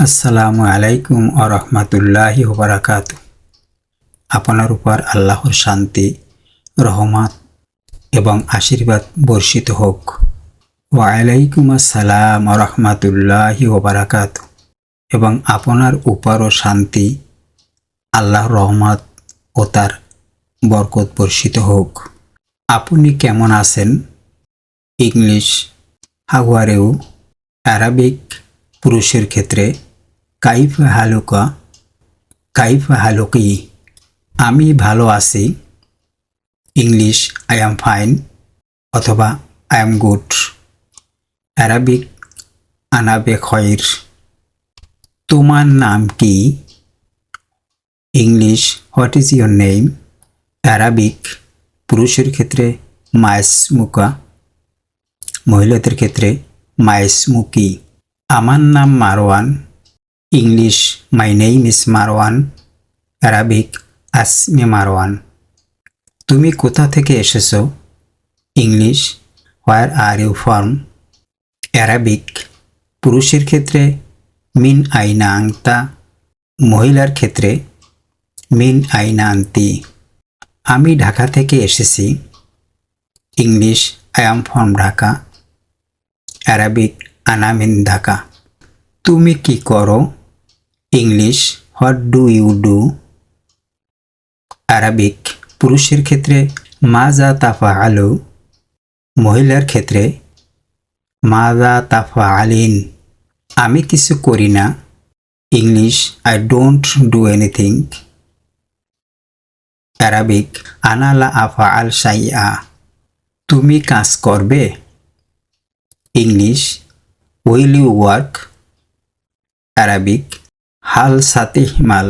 আসসালামু আলাইকুম ওয়া রাহমাতুল্লাহি ওয়া বারাকাতুহু। আপনার উপর আল্লাহর শান্তি, রহমত এবং আশীর্বাদ বর্ষিত হোক। ওয়া আলাইকুম আসসালাম ওয়া রাহমাতুল্লাহি ওয়া বারাকাতুহু। এবং আপনার উপরও শান্তি, আল্লাহর রহমত ও তার বরকত বর্ষিত হোক। আপনি কেমন আছেন? English how are you? Arabic পুরুষের ক্ষেত্রে কাইফা হালুকা, কাইফা হালুকি। আমি ভালো আছি। ইংলিশ আই অ্যাম ফাইন অথবা আই অ্যাম গুড। আরবিক আনা বেখয়ের। তোমার নাম কি? English what is your name? Arabic পুরুষের ক্ষেত্রে মাইসমুকা, মহিলাদের ক্ষেত্রে মাইসমুকি। আমার নাম Marwan. English my name is Marwan. Arabic আসমি মারওয়ান। তুমি কোথা থেকে এসেছো? English where are you from? Arabic পুরুষের ক্ষেত্রে মিন আইনা আংতা, মহিলার ক্ষেত্রে মিন আইনা আন্তি। আমি ঢাকা থেকে এসেছি। English I am from Dhaka. Arabic আনা মিন ঢাকা। তুমি কি করো? English what do you do? Arabic পুরুষের ক্ষেত্রে মাজা তাফআলু, মহিলার ক্ষেত্রে মাজা তাফআলিন। আমি কিছু করি না। English I don't do anything. Arabic আনা লা আফআল শাইআ। তুমি কাজ করবে? English will you work? Arabic হাল সাতিহমাল।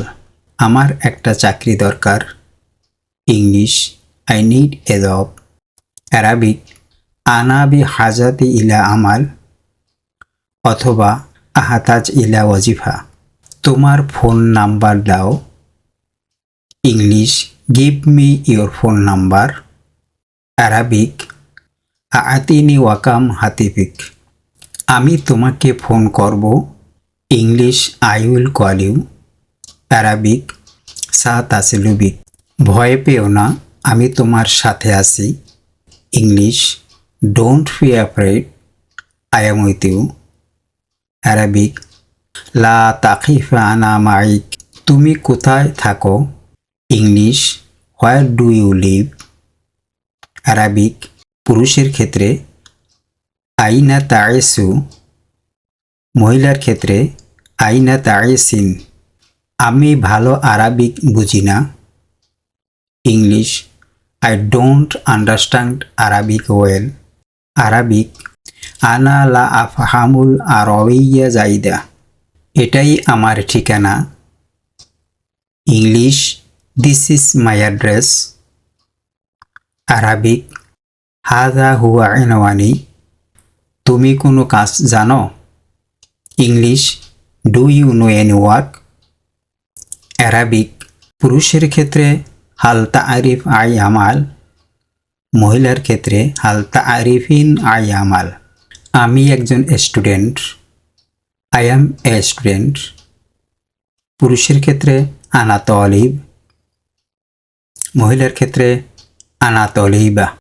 আমার একটা চাকরি দরকার। English I need a job. Arabic আনা বি হাজাতি ইলা আমাল অথবা আহাতাজ ইলা ওয়াজিফা। তোমার ফোন নাম্বার দাও। English give me your phone number. Arabic আতিনি ওয়াকাম হাতিফিক। আমি তোমাকে ফোন করব। English I will call you. Arabic সা তাসিলুবিক। ভয় পেও না, আমি তোমার সাথে আছি। English don't be afraid, I am with you. Arabic লা তাখিফা আনা মাইক। তুমি কোথায় থাকো? English where do you live? Arabic পুরুষের ক্ষেত্রে আইনা তাইসু, মহিলার ক্ষেত্রে আইনা তাইসিন। আমি ভালো আরবিক বুঝি না। English I don't understand Arabic well. Arabic আনা লা আফহামুল আরবিয়্যা জাইদা। এটাই আমার ঠিকানা। English this is my address. Arabic হাযা হুয়া ইনওয়ানি। তুমি কোনো কাজ জানো? English do you know any work? Arabic পুরুষের ক্ষেত্রে হাল তারিফ আই আমাল, মহিলার ক্ষেত্রে হাল তারিফিন আই আমাল। আমি একজন student. I am a student. পুরুষের ক্ষেত্রে আনা তলিব, মহিলার ক্ষেত্রে আনা তলিবা।